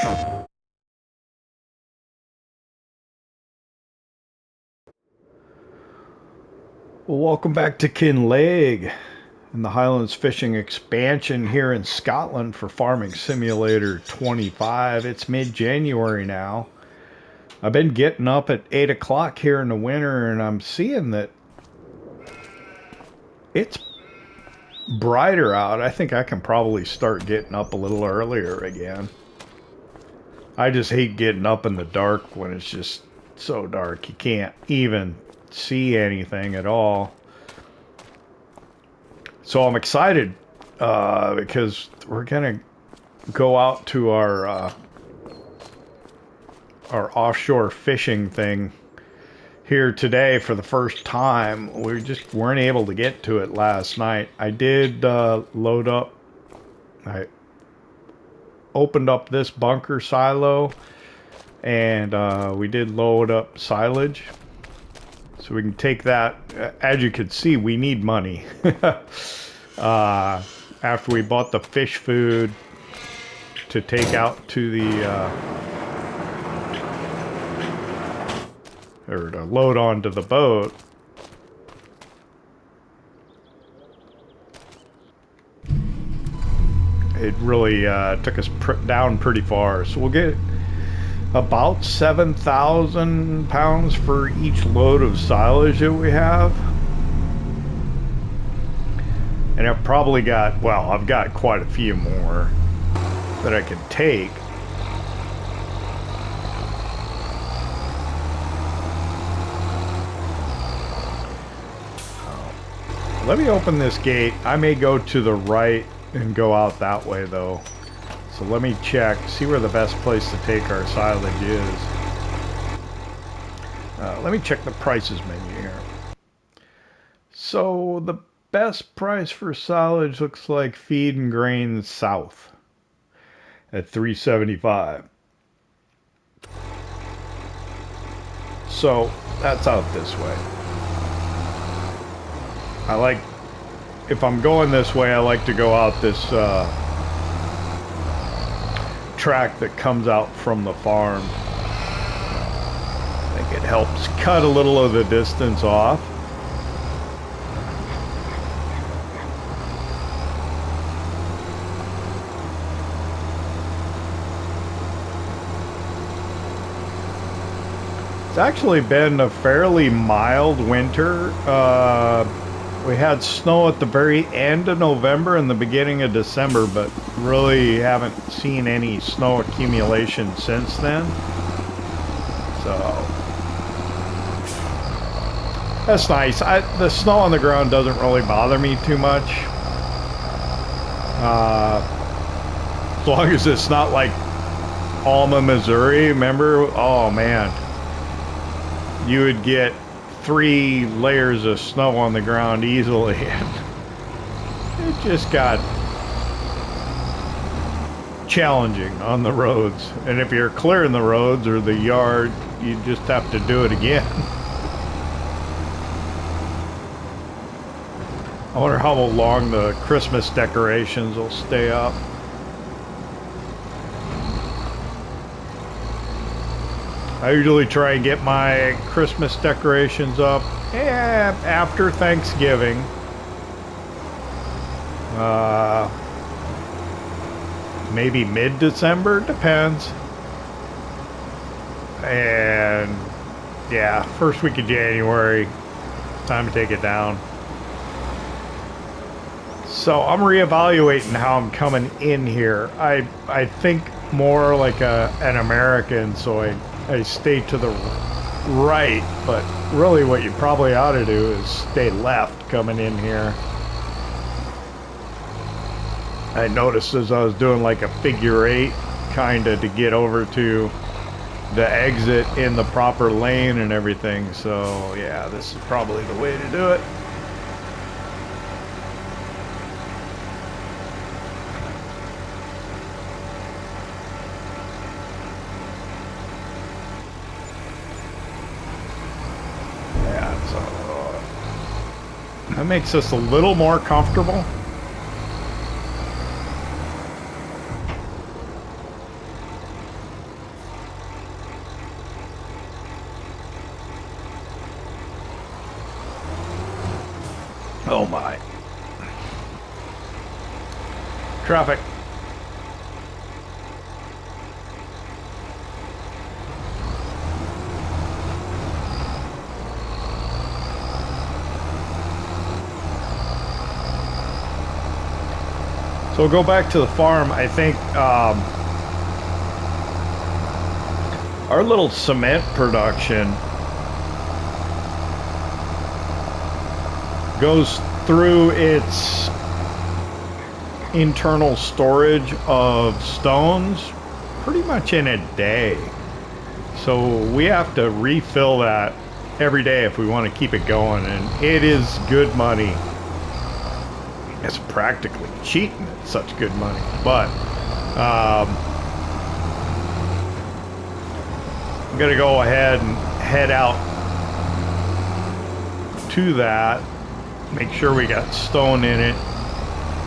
Well, welcome back to Kinlaig and the Highlands fishing expansion here in Scotland for Farming Simulator 25. It's mid-January now. I've been getting up at 8 o'clock here in the winter, and I'm seeing that it's brighter out. I think I can probably start getting up a little earlier again. I just hate getting up in the dark when it's just so dark you can't even see anything at all. So I'm excited because we're gonna go out to our offshore fishing thing here today for the first time. We just weren't able to get to it last night. I did load up. I opened up this bunker silo, and we did load up silage. So we can take that. As you can see, we need money. After we bought the fish food to take out to the, or to load onto the boat. It really took us down pretty far. So we'll get about 7,000 pounds for each load of silage that we have. And I've probably got, well, I've got quite a few more that I can take. Let me open this gate. I may go to the right and go out that way though. So let me check, see where the best place to take our silage is. Let me check the prices menu here. So the best price for silage looks like feed and grain south at $3.75. So that's out this way. I like, if I'm going this way, I like to go out this track that comes out from the farm. I think it helps cut a little of the distance off. It's actually been a fairly mild winter. We had snow at the very end of November and the beginning of December, but really haven't seen any snow accumulation since then. So that's nice. The snow on the ground doesn't really bother me too much. As long as it's not like Alma, Missouri. Remember? Oh man. You would get 3 layers of snow on the ground easily, and it just got challenging on the roads. And if you're clearing the roads or the yard, you just have to do it again. I wonder how long the Christmas decorations will stay up. I usually try and get my Christmas decorations up after Thanksgiving. Maybe mid-December, depends. And yeah, first week of January, time to take it down. So I'm reevaluating how I'm coming in here. I think more like an American, so I stay to the right, but really what you probably ought to do is stay left coming in here. I noticed as I was doing like a figure 8 kind of to get over to the exit in the proper lane and everything. So yeah, this is probably the way to do it. That makes us a little more comfortable. Oh my. Traffic. So we'll go back to the farm. I think our little cement production goes through its internal storage of stones pretty much in a day. So we have to refill that every day if we want to keep it going, and it is good money. It's practically cheating. It's such good money. But I'm gonna go ahead and head out to that, make sure we got stone in it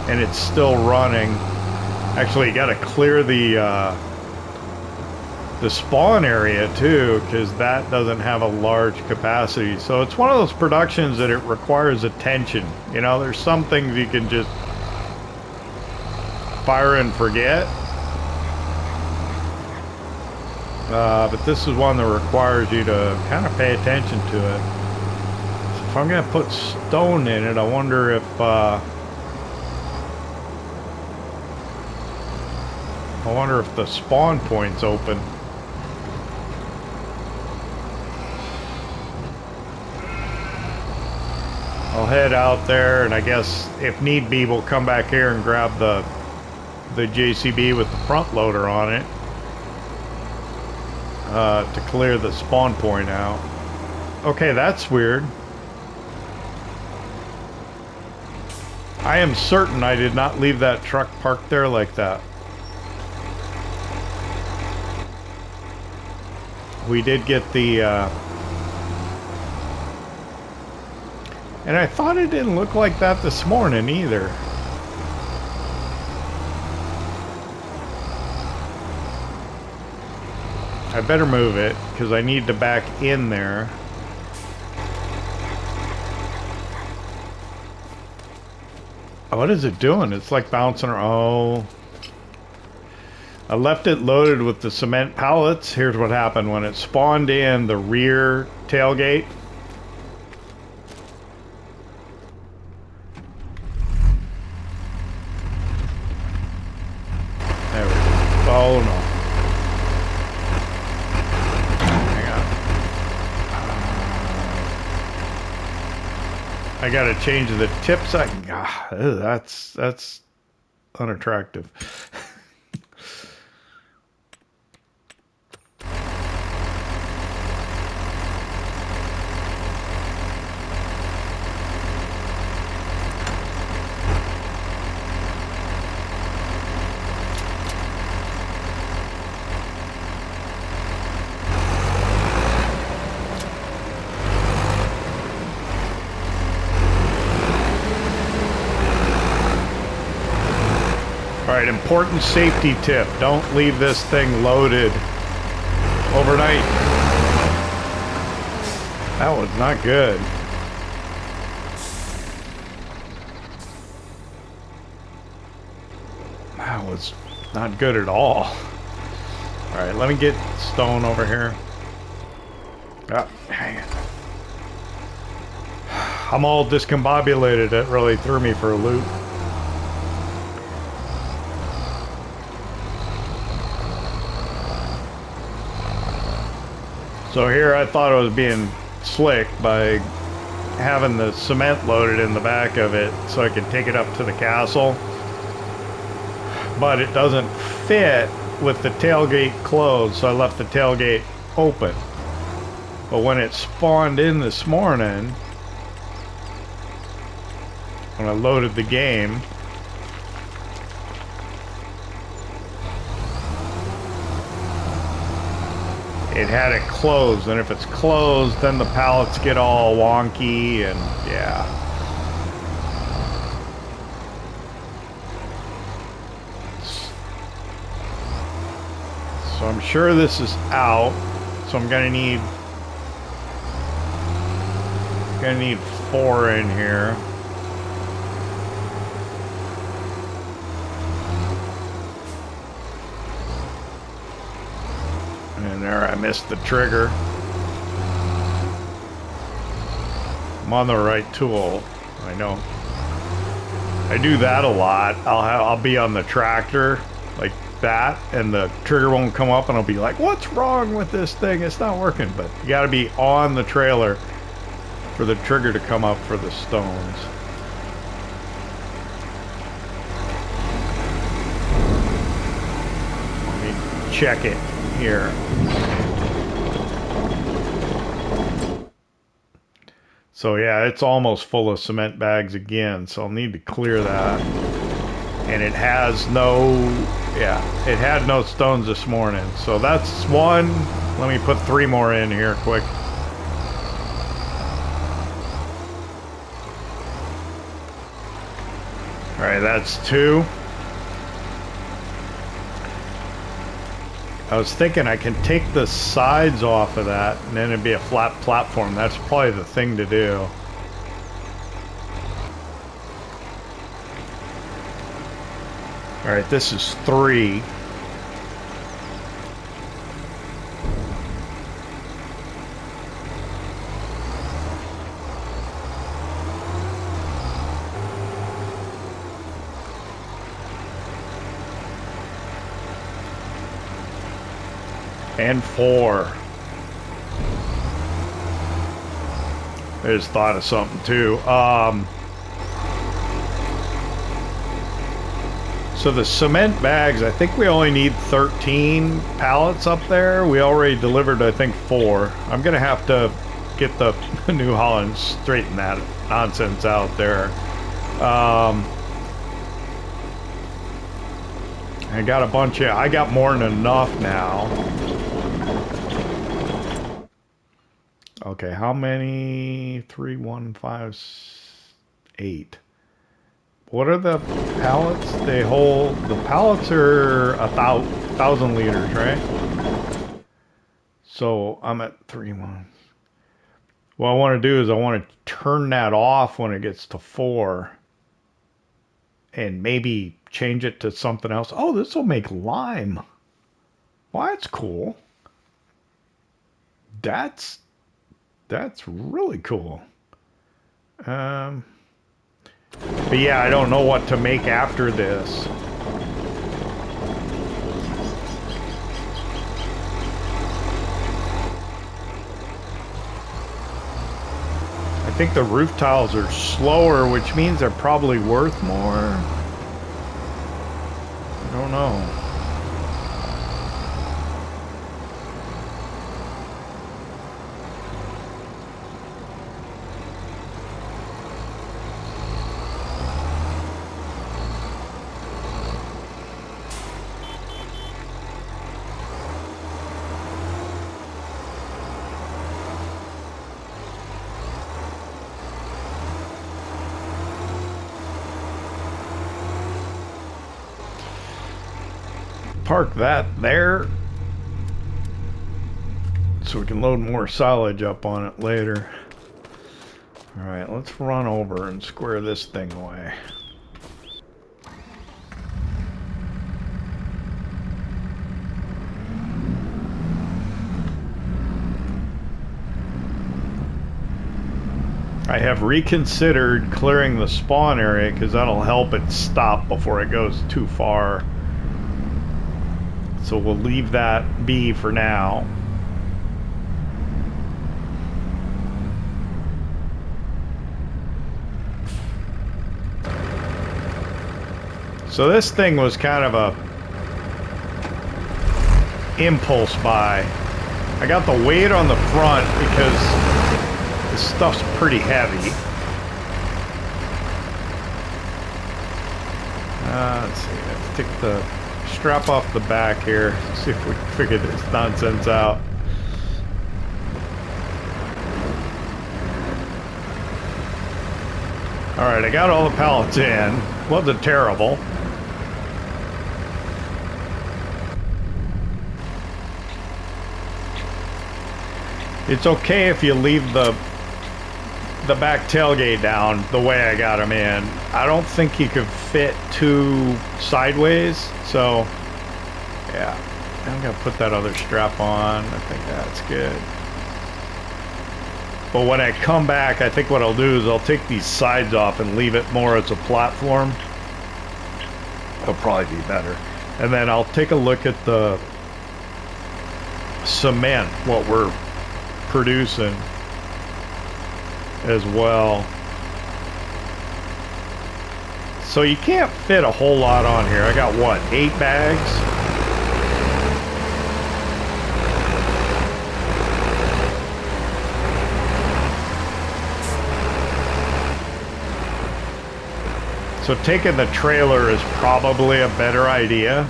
and it's still running. Actually, you got to clear the spawn area too, because that doesn't have a large capacity. So it's one of those productions that it requires attention. You know, there's some things you can just fire and forget, but this is one that requires you to kind of pay attention to it. So if I'm gonna put stone in it, I wonder if the spawn point's open. I'll head out there, and I guess if need be, we'll come back here and grab the JCB with the front loader on it to clear the spawn point out. Okay, that's weird. I am certain I did not leave that truck parked there like that. We did get the and I thought it didn't look like that this morning either. I better move it because I need to back in there. What is it doing? It's like bouncing around. Oh. I left it loaded with the cement pallets. Here's what happened when it spawned in the rear tailgate. There we go. Oh no. Hang on. I gotta change the tip side. That's unattractive. Alright, important safety tip. Don't leave this thing loaded overnight. That was not good. That was not good at all. Alright, let me get stone over here. Ah, hang it. I'm all discombobulated. It really threw me for a loop. So here I thought I was being slick by having the cement loaded in the back of it so I could take it up to the castle. But it doesn't fit with the tailgate closed, so I left the tailgate open. But when it spawned in this morning, when I loaded the game, it had it closed, and if it's closed, then the pallets get all wonky, and yeah. So I'm sure this is out, so I'm gonna need 4 in here. And there, I missed the trigger. I'm on the right tool. I know. I do that a lot. I'll be on the tractor like that, and the trigger won't come up, and I'll be like, "What's wrong with this thing? It's not working." But you got to be on the trailer for the trigger to come up for the stones. Let me check it here. So yeah, it's almost full of cement bags again, so I'll need to clear that. And it has no, yeah, it had no stones this morning. So that's one. Let me put 3 more in here quick. All right, that's 2. I was thinking I can take the sides off of that, and then it'd be a flat platform. That's probably the thing to do. All right, this is 3. And 4. I just thought of something too. So the cement bags, I think we only need 13 pallets up there. We already delivered, I think, 4. I'm gonna have to get the New Holland, straighten that nonsense out there. I got a bunch of, I got more than enough now. Okay, how many? 3, 1, 5, 8. What are the pallets? They hold, the pallets are 1,000 liters, right? So I'm at 3, 1. What I want to do is I want to turn that off when it gets to 4. And maybe change it to something else. Oh, this will make lime. Well, that's cool. That's really cool. But yeah, I don't know what to make after this. I think the roof tiles are slower, which means they're probably worth more. I don't know. Park that there so we can load more silage up on it later. Alright, let's run over and square this thing away. I have reconsidered clearing the spawn area because that'll help it stop before it goes too far. So we'll leave that be for now. So this thing was kind of a impulse buy. I got the weight on the front because this stuff's pretty heavy. Let's see, let's take the strap off the back here, see if we can figure this nonsense out. Alright, I got all the pallets in. Wasn't terrible. It's okay if you leave the back tailgate down the way I got them in. I don't think you could fit 2 sideways, so yeah. I'm gonna put that other strap on. I think that's good. But when I come back, I think what I'll do is I'll take these sides off and leave it more as a platform. It'll probably be better. And then I'll take a look at the cement, what we're producing as well. So you can't fit a whole lot on here. I got what, 8 bags? So taking the trailer is probably a better idea.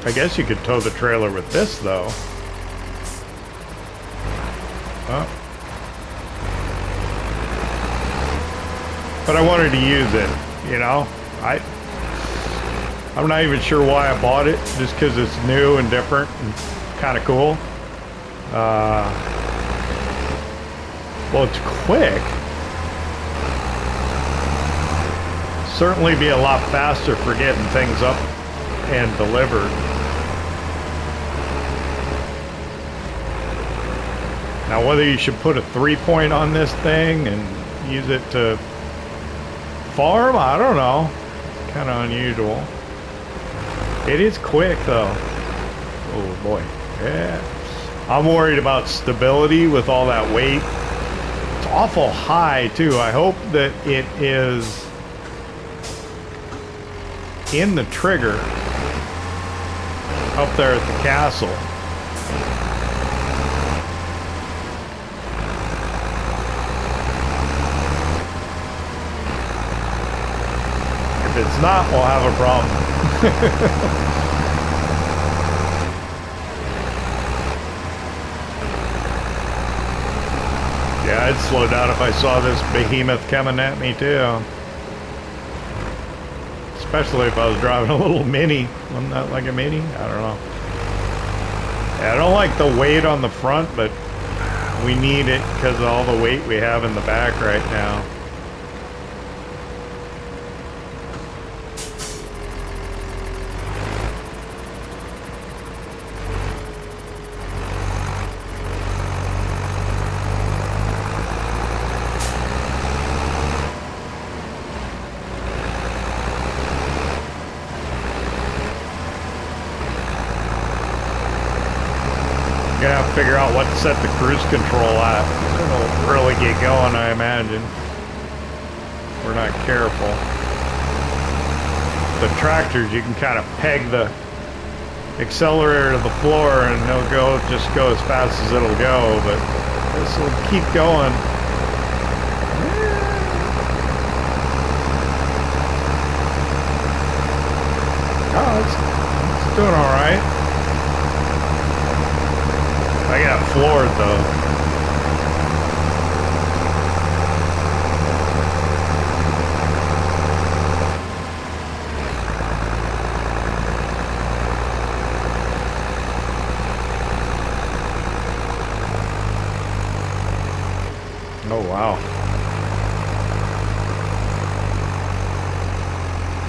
I guess you could tow the trailer with this though. Oh. But I wanted to use it, you know? I'm not even sure why I bought it, just because it's new and different and kind of cool. Well, it's quick. Certainly be a lot faster for getting things up and delivered. Now, whether you should put a 3-point on this thing and use it to farm, I don't know. It's kind of unusual. It is quick, though. Oh, boy. Yeah. I'm worried about stability with all that weight. It's awful high, too. I hope that it is in the trigger up there at the castle. If it's not, we'll have a problem. Yeah, I'd slow down if I saw this behemoth coming at me too. Especially if I was driving a little Mini. Wasn't that like a Mini? I don't know. Yeah, I don't like the weight on the front, but we need it because of all the weight we have in the back right now. Gonna have to figure out what to set the cruise control at. It'll really get going, I imagine. We're not careful. The tractors, you can kind of peg the accelerator to the floor and it'll just go as fast as it'll go, but this will keep going. Oh, it's doing all right. I got floored though. Oh wow.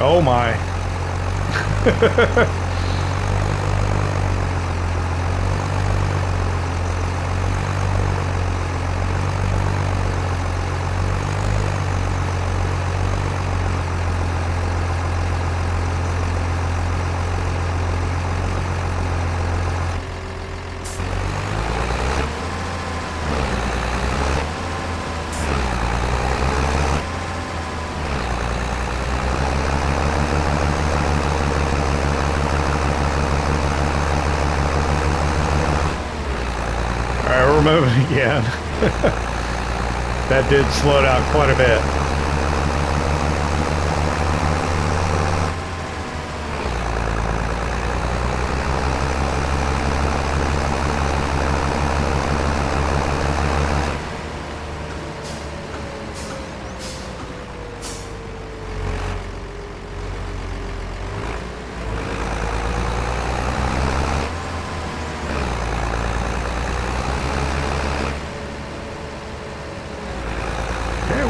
Oh my. We're moving again. That did slow down quite a bit.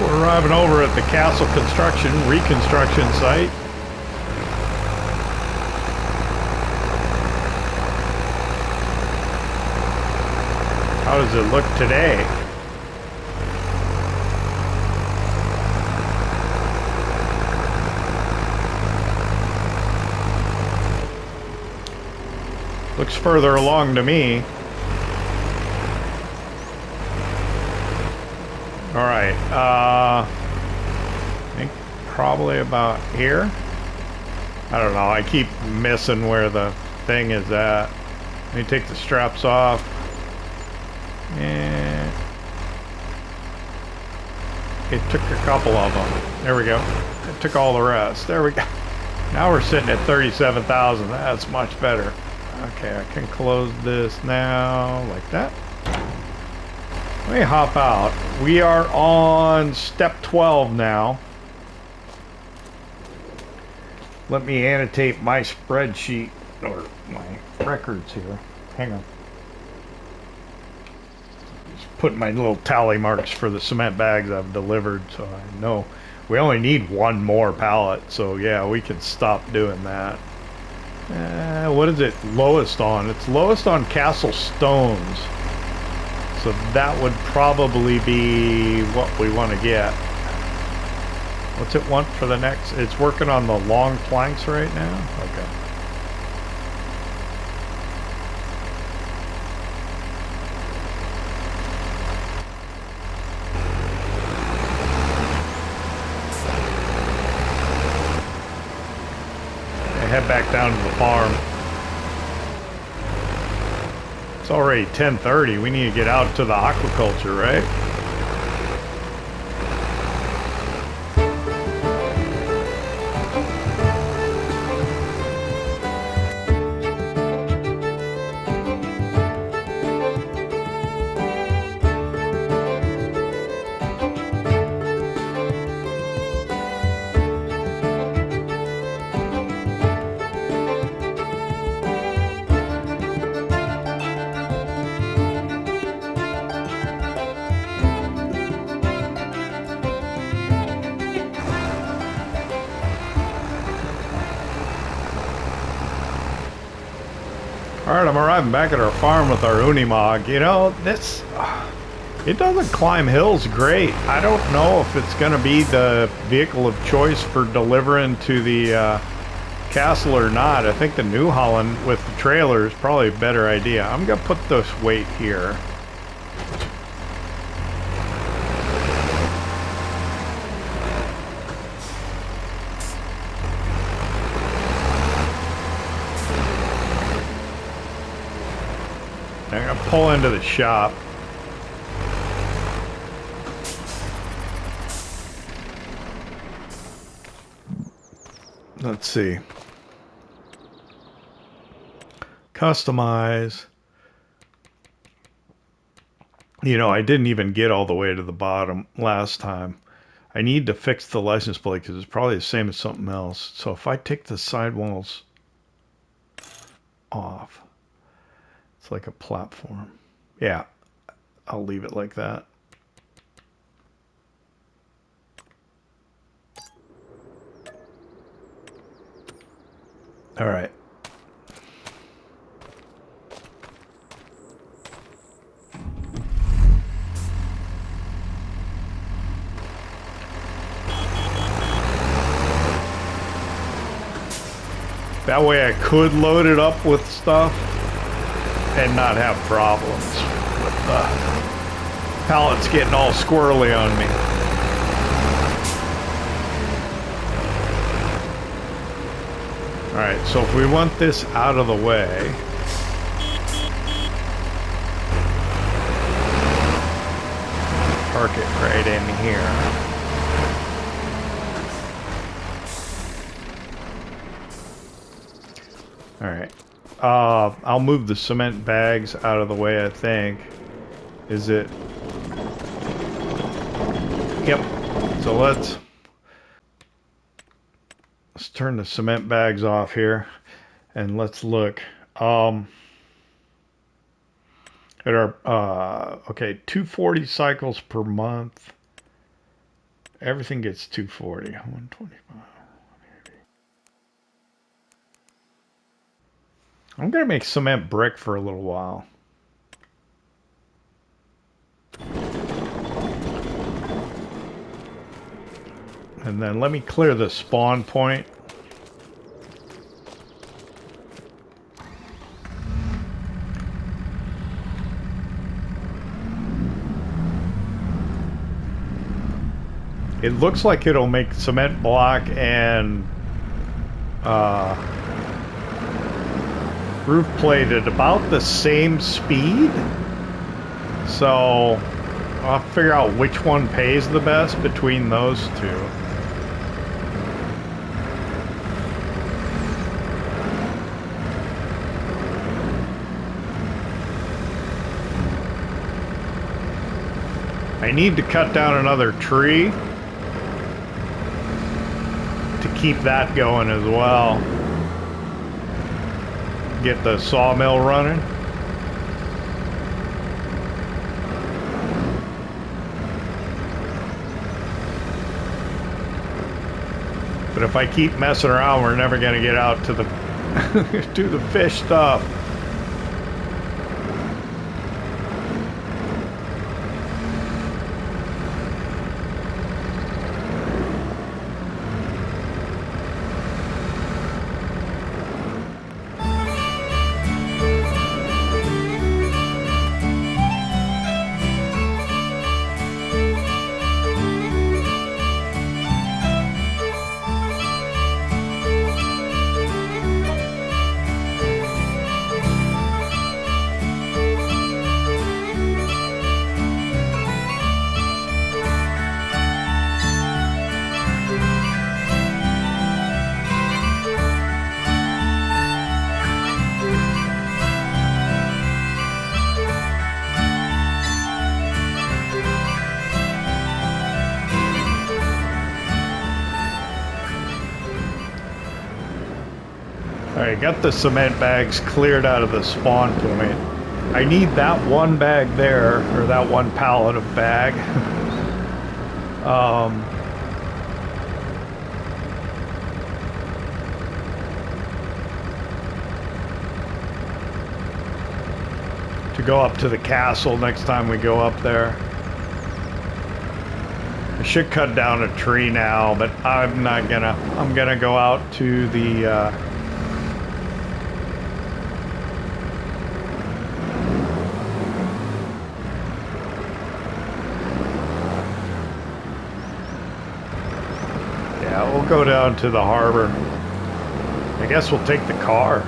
We're arriving over at the castle construction, reconstruction site. How does it look today? Looks further along to me. Alright, I think probably about here. I don't know, I keep missing where the thing is at. Let me take the straps off. And it took a couple of them. There we go. It took all the rest. There we go. Now we're sitting at 37,000. That's much better. Okay, I can close this now like that. Let me hop out. We are on step 12 now. Let me annotate my spreadsheet or my records here. Hang on. Just put my little tally marks for the cement bags I've delivered so I know. We only need one more pallet, so yeah, we can stop doing that. What is it lowest on? It's lowest on Castle Stones. So that would probably be what we want to get. What's it want for the next? It's working on the long planks right now? Okay. Head back down to the farm. It's already 10:30. We need to get out to the aquaculture, right? Alright, I'm arriving back at our farm with our Unimog. You know, this... it doesn't climb hills great. I don't know if it's going to be the vehicle of choice for delivering to the castle or not. I think the New Holland with the trailer is probably a better idea. I'm going to put this weight here. I'm gonna pull into the shop. Let's see. Customize. You know, I didn't even get all the way to the bottom last time. I need to fix the license plate because it's probably the same as something else. So if I take the sidewalls off, it's like a platform. Yeah, I'll leave it like that. All right. That way I could load it up with stuff and not have problems with the pallets getting all squirrely on me. Alright, so if we want this out of the way, park it right in here. Alright. I'll move the cement bags out of the way, I think. Is it? Yep. So let's turn the cement bags off here and let's look. At our, okay, 240 cycles per month. Everything gets 240, 125. I'm gonna make cement brick for a little while. And then let me clear the spawn point. It looks like it'll make cement block and roof plate at about the same speed. So I'll figure out which one pays the best between those two. I need to cut down another tree to keep that going as well. Get the sawmill running. But if I keep messing around, we're never going to get out to the to the fish stuff. Alright, got the cement bags cleared out of the spawn point. I need that one bag there, or that one pallet of bag. To go up to the castle next time we go up there. I should cut down a tree now, but I'm not gonna. I'm gonna go out to the we'll go down to the harbor. I guess we'll take the car.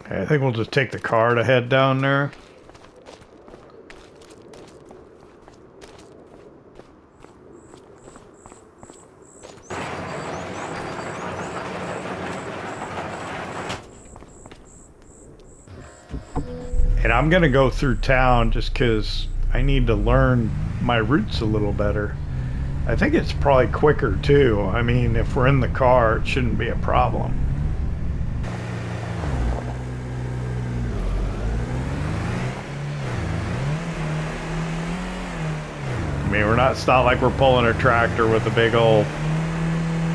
Okay, I think we'll just take the car to head down there. And I'm gonna go through town just because I need to learn my routes a little better. I think it's probably quicker too. I mean, if we're in the car, it shouldn't be a problem. I mean, it's not like we're pulling a tractor with a big old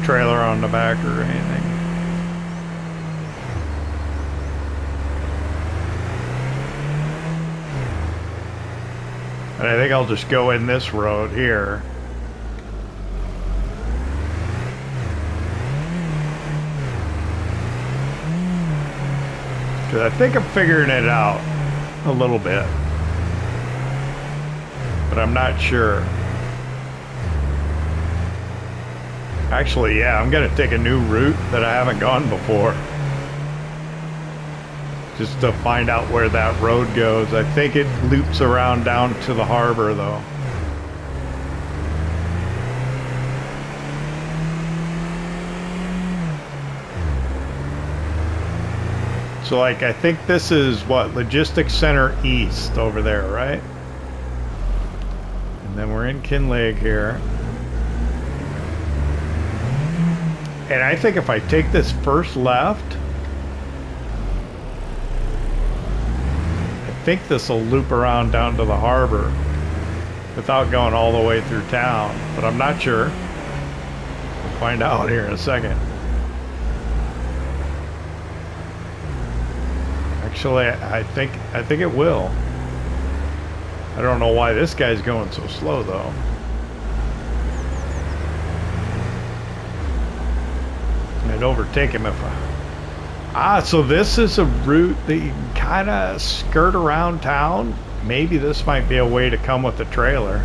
trailer on the back or anything. And I think I'll just go in this road here. Because I think I'm figuring it out a little bit. But I'm not sure. Actually, yeah, I'm going to take a new route that I haven't gone before. Just to find out where that road goes. I think it loops around down to the harbor, though. So, like, I think this is, what, Logistics Center East over there, right? And then we're in Kinlaig here. And I think if I take this first left, I think this will loop around down to the harbor without going all the way through town, but I'm not sure. We'll find out here in a second. Actually, I think it will. I don't know why this guy's going so slow though. I'd overtake him if I... so this is a route that you can kind of skirt around town. Maybe this might be a way to come with the trailer.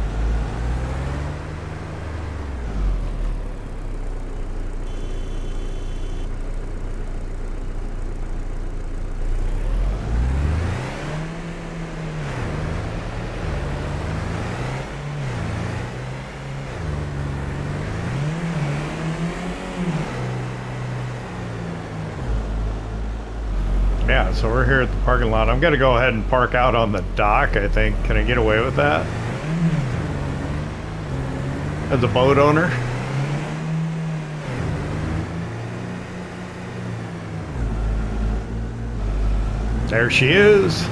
Yeah, so we're here at the parking lot. I'm gonna go ahead and park out on the dock, I think. Can I get away with that? As a boat owner? There she is.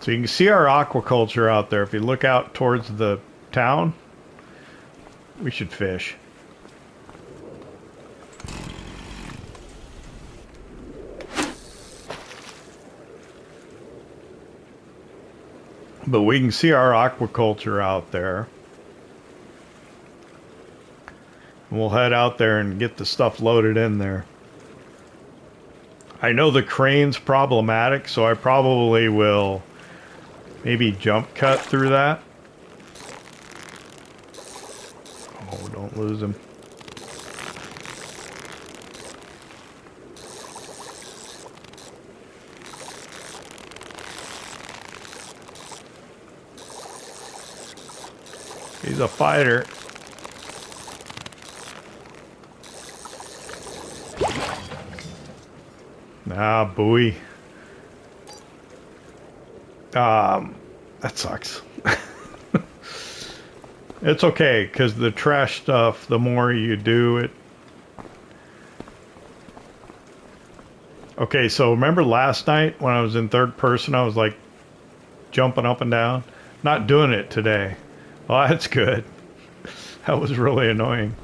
So you can see our aquaculture out there. If you look out towards the town, we should fish. But we can see our aquaculture out there. We'll head out there and get the stuff loaded in there. I know the crane's problematic, so I probably will maybe jump cut through that. Oh, don't lose him. He's a fighter. Ah, buoy. That sucks. It's okay, because the trash stuff, the more you do it. Okay, so remember last night when I was in third person, I was like jumping up and down? Not doing it today. Well, that's good. That was really annoying.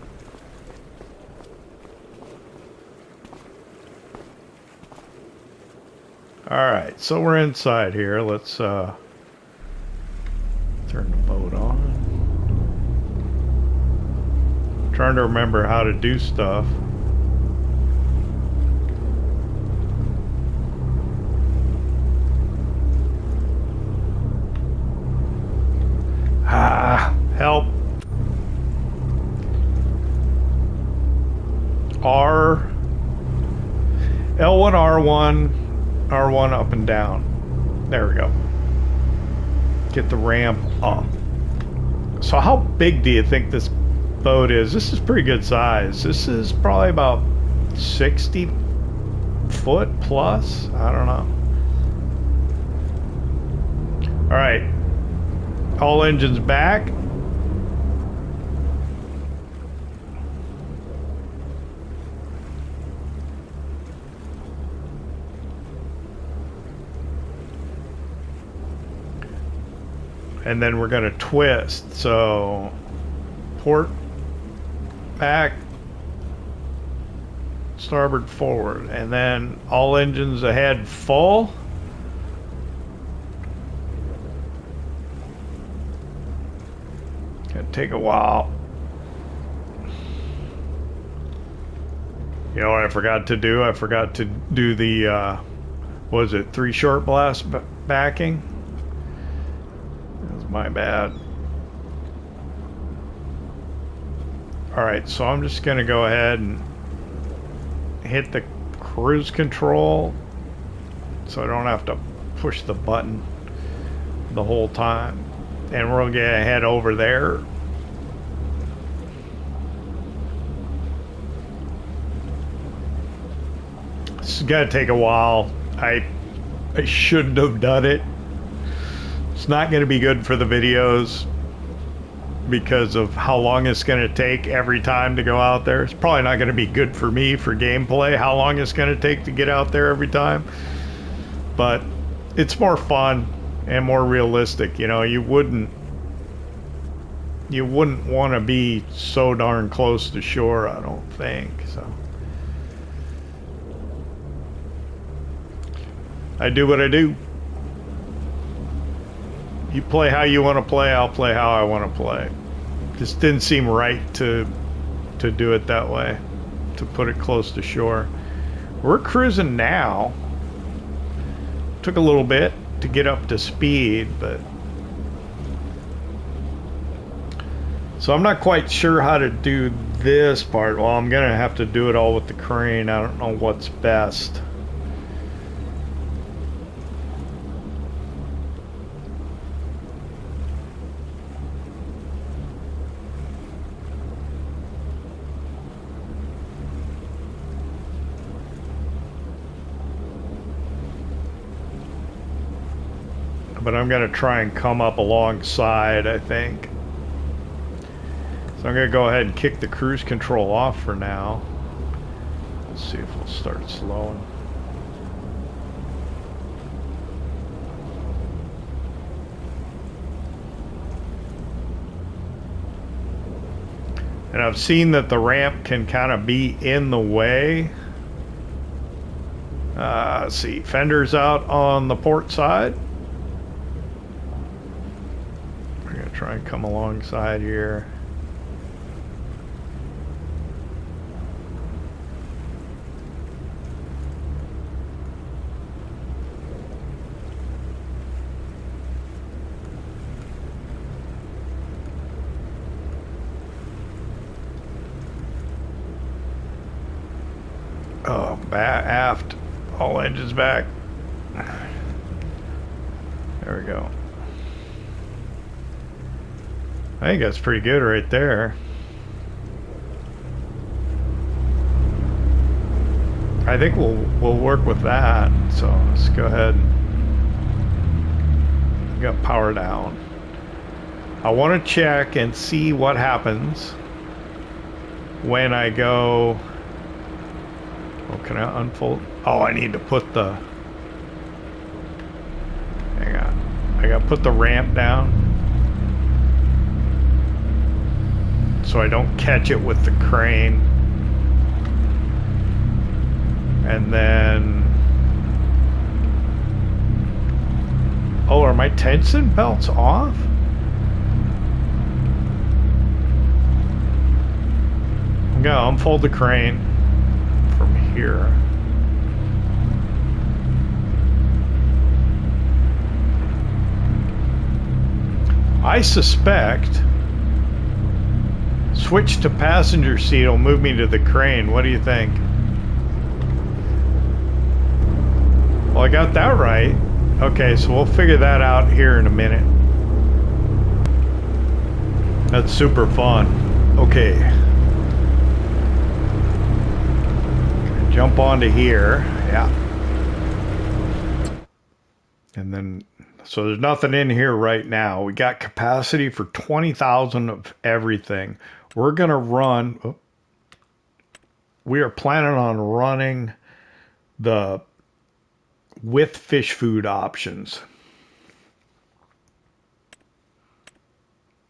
Alright, so we're inside here. Let's turn the boat on. I'm trying to remember how to do stuff. Help. L1, R1 up and down. There we go. Get the ramp up. So how big do you think this boat is? This is pretty good size. This is probably about 60 foot plus. I don't know. All right. All engines back. And then we're going to twist. So port back, starboard forward, and then all engines ahead full. Gonna take a while. You know what I forgot to do? I forgot to do the what was it, 3 short blast backing? That was my bad. Alright, so I'm just gonna go ahead and hit the cruise control so I don't have to push the button the whole time. And we're gonna head over there. This is gonna take a while. I shouldn't have done it. It's not gonna be good for the videos because of how long it's gonna take every time to go out there. It's probably not gonna be good for me for gameplay, how long it's gonna take to get out there every time. But it's more fun and more realistic. You know, you wouldn't want to be so darn close to shore, I don't think. So I do what I do. You play how you want to play, I'll play how I want to play. Just didn't seem right to do it that way, to put it close to shore. We're cruising now. Took a little bit to get up to speed, but so I'm not quite sure how to do this part. Well, I'm gonna have to do it all with the crane. I don't know what's best. But I'm gonna try and come up alongside, I think. So I'm gonna go ahead and kick the cruise control off for now. Let's see if we'll start slowing. And I've seen that the ramp can kind of be in the way. Let's see, fenders out on the port side. Try and come alongside here. Oh, aft. All engines back. There we go. I think that's pretty good right there. I think we'll work with that. So let's go ahead. We got power down. I want to check and see what happens when I go. Oh, can I unfold? Oh, I need to put the. Hang on. I got to put the ramp down, so I don't catch it with the crane. And then, oh, are my tension belts off? I'm gonna unfold the crane from here. I suspect switch to passenger seat will move me to the crane. What do you think? Well, I got that right. Okay, so we'll figure that out here in a minute. That's super fun. Okay. Jump onto here. Yeah. And then, so there's nothing in here right now. We got capacity for 20,000 of everything. We're going to run, oh, we are planning on running the with fish food options.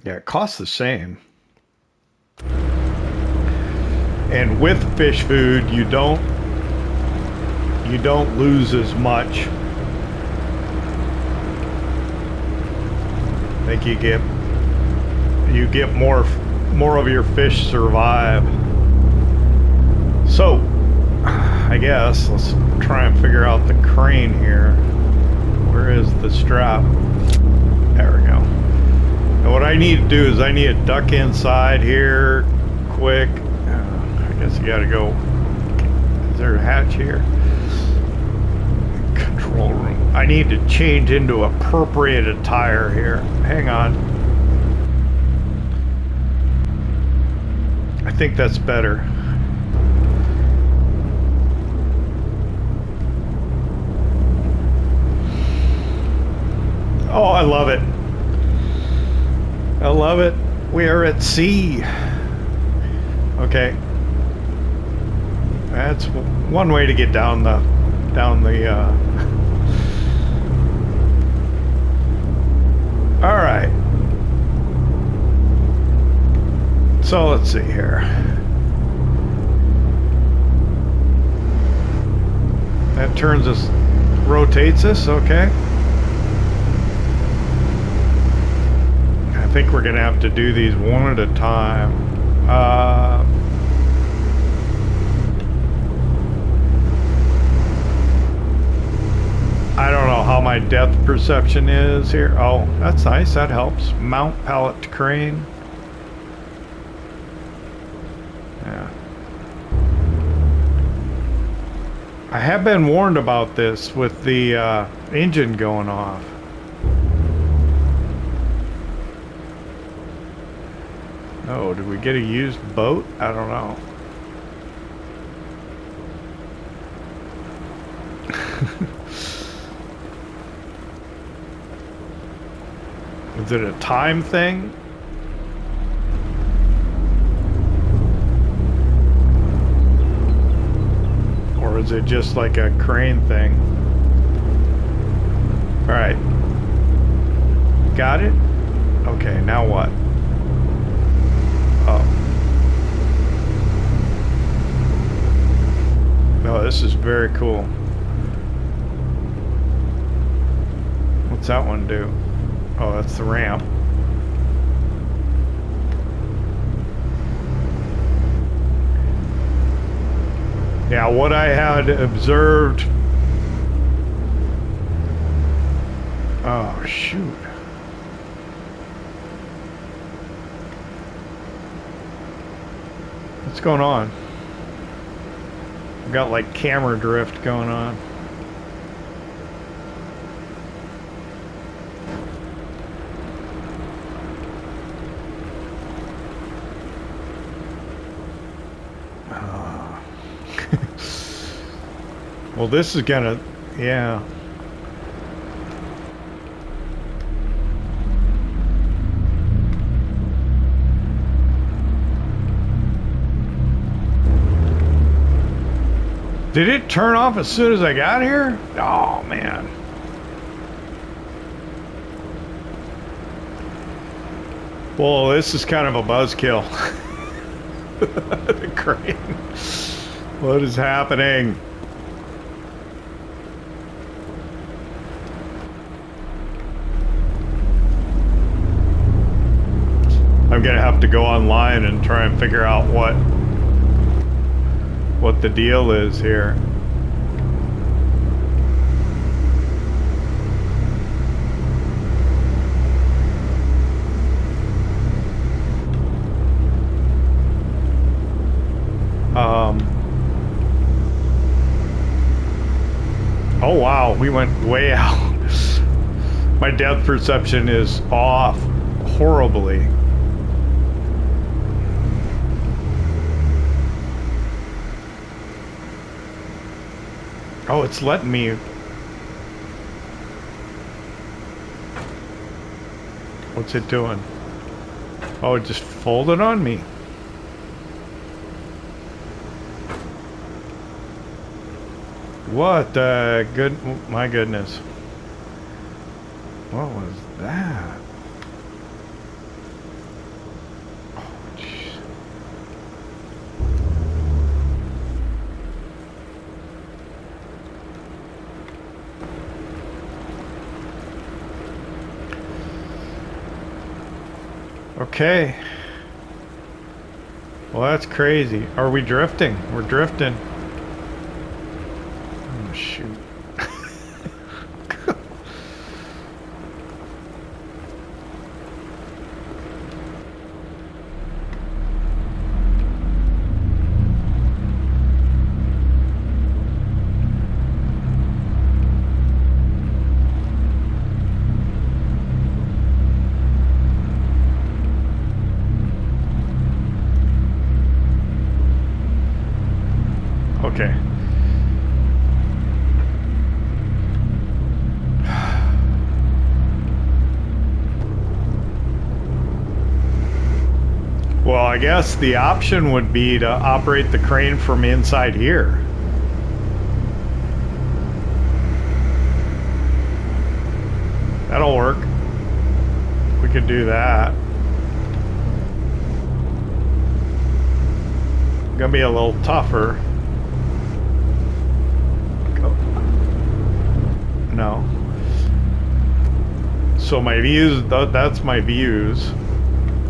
Yeah, it costs the same. And with fish food, you don't lose as much. I think you get more of your fish survive. So I guess let's try and figure out the crane here. Where is the strap? There we go. And what I need to do is I need to duck inside here quick. I guess you gotta go. Is there a hatch here? Control room. I need to change into appropriate attire here. Hang on. I think that's better. Oh, I love it. I love it. We are at sea. Okay. That's one way to get down the all right. So let's see here. That turns us, rotates us, okay. I think we're gonna have to do these one at a time. I don't know how my depth perception is here. Oh, that's nice, that helps. Mount pallet to crane. Yeah. I have been warned about this with the engine going off. Oh, did we get a used boat? I don't know. Is it a time thing? Or is it just like a crane thing? Alright. Got it? Okay, now what? Oh. Oh, this is very cool. What's that one do? Oh, that's the ramp. Yeah, what I had observed... Oh, shoot. What's going on? I've got like camera drift going on. Well, this is gonna, yeah. Did it turn off as soon as I got here? Oh, man. Well, this is kind of a buzzkill. The crane. What is happening? I'm gonna have to go online and try and figure out what the deal is here. Oh wow, we went way out. My depth perception is off horribly. Oh, it's letting me. What's it doing? Oh, it just folded on me. What the good, my goodness. What was that? Oh, jeez. Okay. Well, that's crazy. Are we drifting? We're drifting. Oh, shoot. I guess the option would be to operate the crane from inside here. That'll work. We could do that. Gonna be a little tougher. No. So my views, that's my views.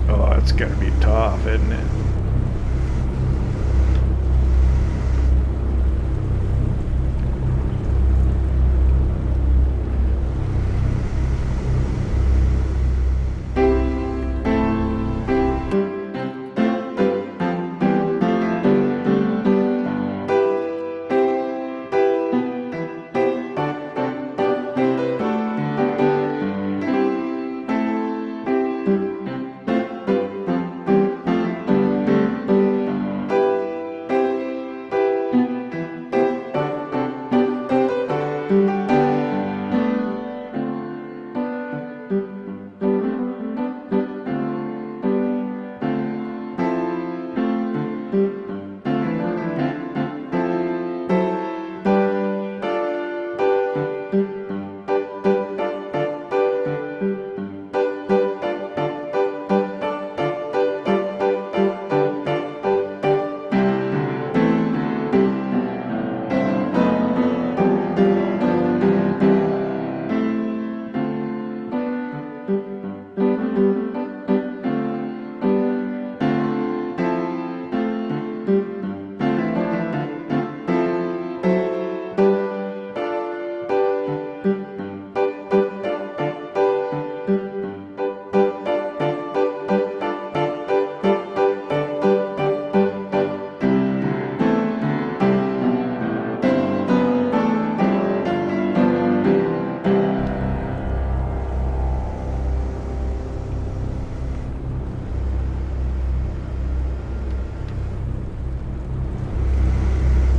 Oh, it's gonna be tough, isn't it?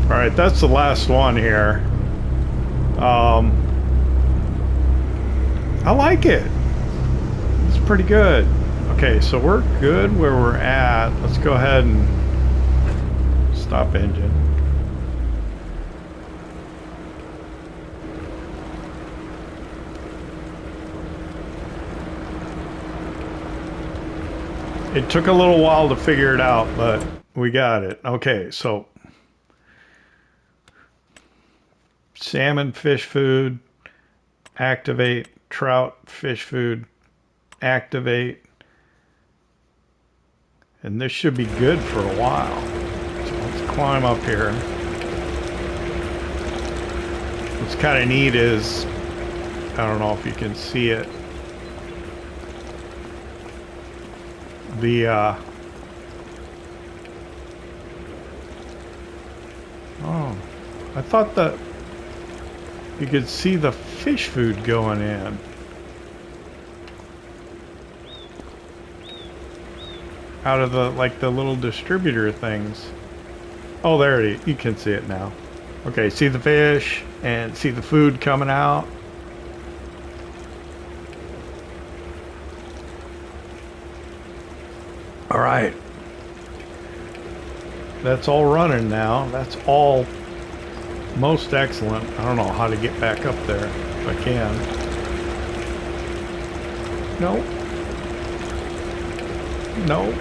Alright, that's the last one here. I like it. It's pretty good. Okay, so we're good where we're at. Let's go ahead and stop engine. It took a little while to figure it out, but we got it. Okay, so salmon fish food, activate. Trout fish food, activate. And this should be good for a while. So let's climb up here. What's kind of neat is, I don't know if you can see it, the oh, I thought that you could see the fish food going in. Out of the, like, the little distributor things. Oh, there it is. You can see it now. Okay, see the fish and see the food coming out. All right. That's all running now. That's all most excellent. I don't know how to get back up there if I can. No. No.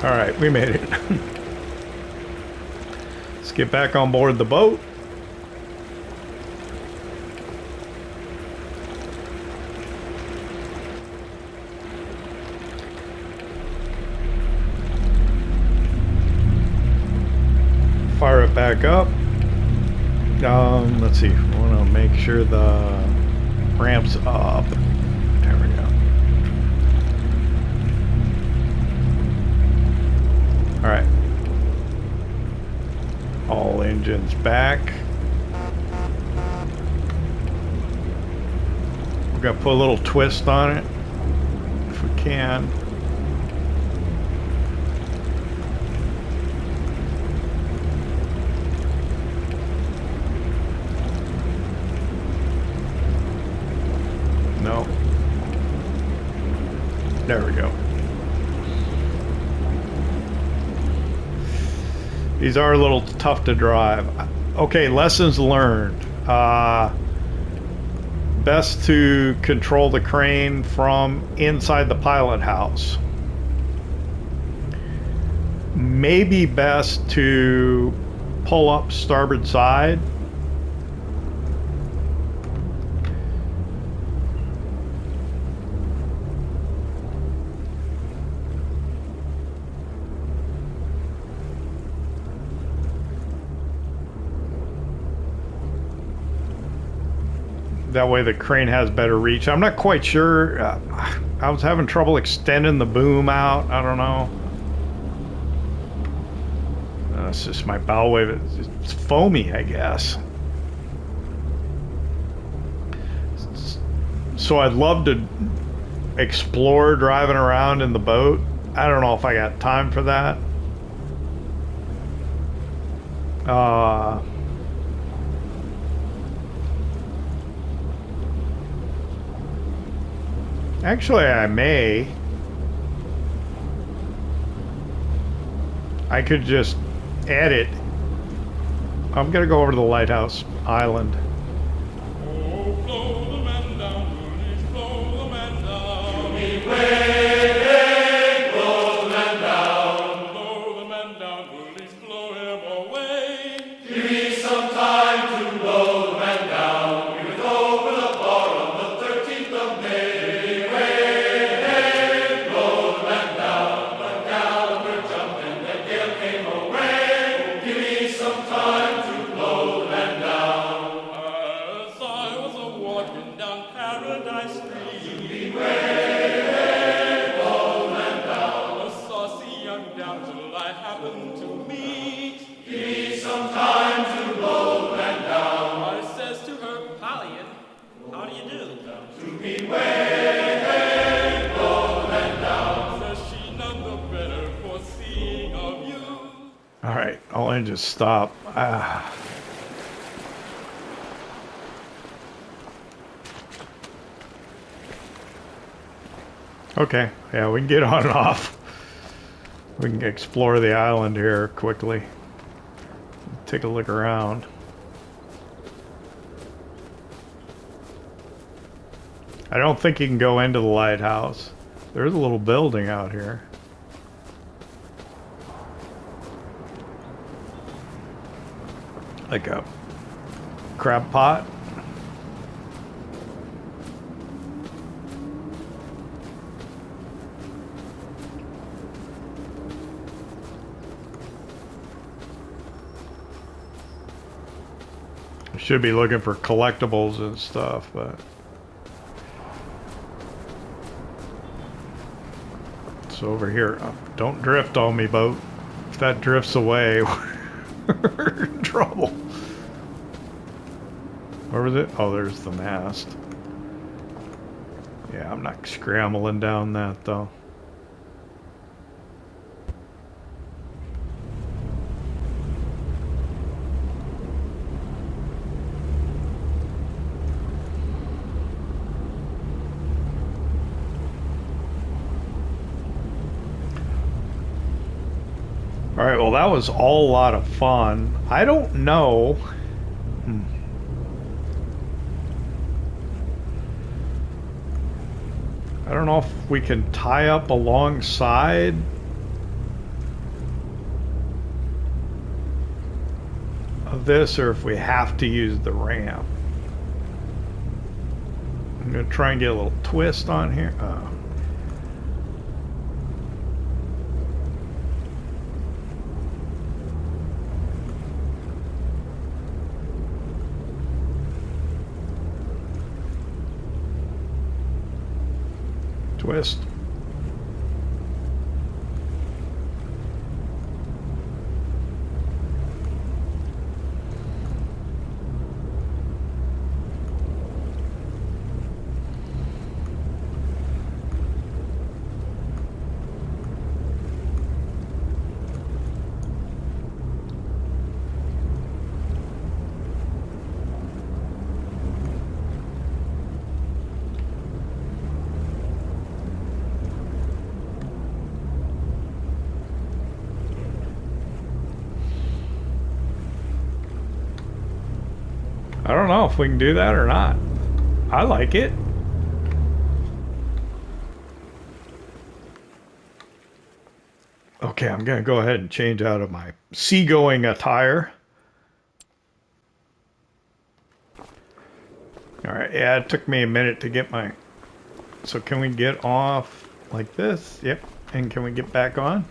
All right, we made it. Let's get back on board the boat. Fire it back up. Let's see. I want to make sure the ramp's up. There we go. All right. All engines back. We're gonna put a little twist on it if we can. There we go. These are a little tough to drive. Okay, lessons learned. Best to control the crane from inside the pilot house. Maybe best to pull up starboard side. That way the crane has better reach. I'm not quite sure. I was having trouble extending the boom out. I don't know. It's just my bow wave. It's foamy, I guess. So I'd love to explore driving around in the boat. I don't know if I got time for that. Actually, I may. I could just edit. I'm gonna go over to the lighthouse island. Oh, blow the man down, please blow the man down. To me way, blow the man down. Blow the man down, please blow him away. Give me some time to blow the man down. We went over the bar on the 13th of May. Way, blow the man down. The Gallagher jumped and the gale came away. Give me some time to blow the man down. As I was a-walking down Paradise Street, way, blow the man down. A saucy young damsel I happened to meet. Give me some time to blow the man down. I says to her, Polly, how do you do? To me, way, blow the man down. Says she, none the better for seeing of you. All right, I'll just stop. Okay, yeah, we can get on and off. We can explore the island here quickly. Take a look around. I don't think you can go into the lighthouse. There's a little building out here. Like a crab pot. Should be looking for collectibles and stuff, but it's over here. Don't drift on me, boat. If that drifts away, we're in trouble. Where was it? Oh, there's the mast. Yeah, I'm not scrambling down that though. All right, well, that was all a lot of fun. I don't know. I don't know if we can tie up alongside. Of this, or if we have to use the ramp. I'm gonna try and get a little twist on here. Twist. know if we can do that or not. I like it. Okay, I'm gonna go ahead and change out of my seagoing attire. Alright, yeah, it took me a minute to get my... So can we get off like this? Yep. And can we get back on?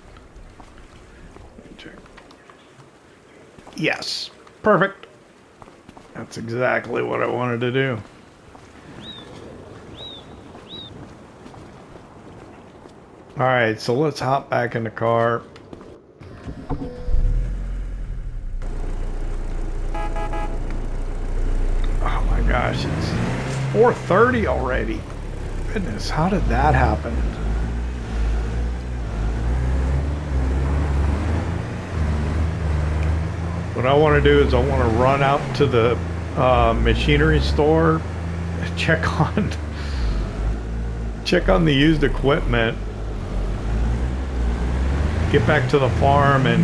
Yes. Perfect. That's exactly what I wanted to do. Alright, so let's hop back in the car. Oh my gosh, it's 4:30 already. Goodness, how did that happen? What I want to do is I want to run out to the machinery store, check on the used equipment, get back to the farm, and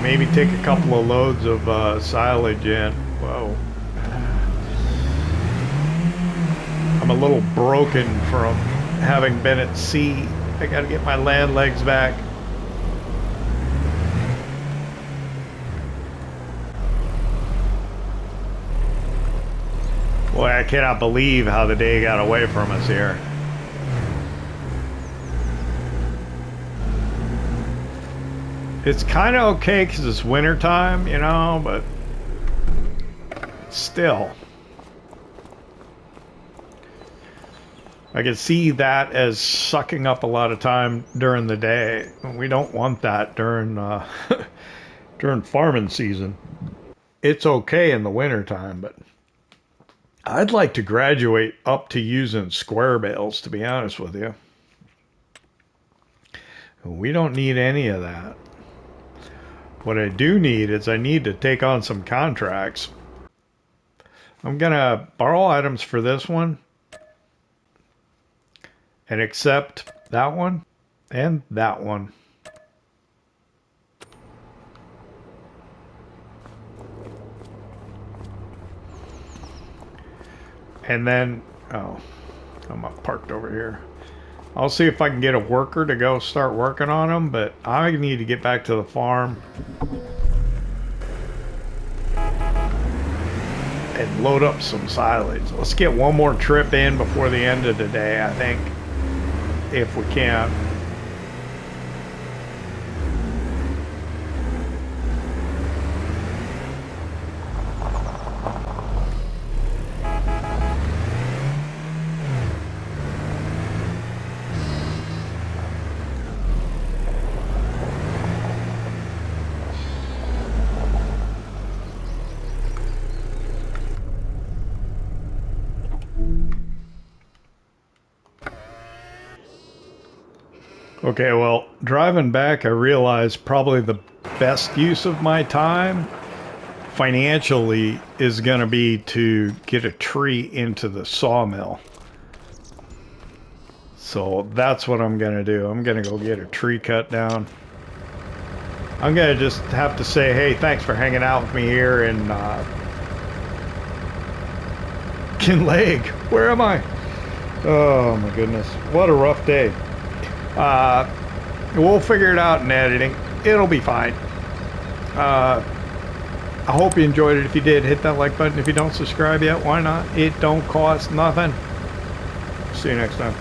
maybe take a couple of loads of silage in. Whoa. I'm a little broken from having been at sea. I gotta get my land legs back. Boy, I cannot believe how the day got away from us here. It's kind of okay because it's winter time, you know, but still. I can see that as sucking up a lot of time during the day. We don't want that during during farming season. It's okay in the winter time, but I'd like to graduate up to using square bales, to be honest with you. We don't need any of that. What I do need is I need to take on some contracts. I'm gonna borrow items for this one and accept that one and that one. And then, oh, I'm parked over here. I'll see if I can get a worker to go start working on them, but I need to get back to the farm and load up some silage. Let's get one more trip in before the end of the day, I think, if we can. Okay, well, driving back, I realized probably the best use of my time financially is going to be to get a tree into the sawmill. So that's what I'm going to do. I'm going to go get a tree cut down. I'm going to just have to say, hey, thanks for hanging out with me here in Kinlaig. Where am I? Oh, my goodness. What a rough day. We'll figure it out in editing. It'll be fine. I hope you enjoyed it. If you did, hit that like button. If you don't subscribe yet, why not? It don't cost nothing. See you next time.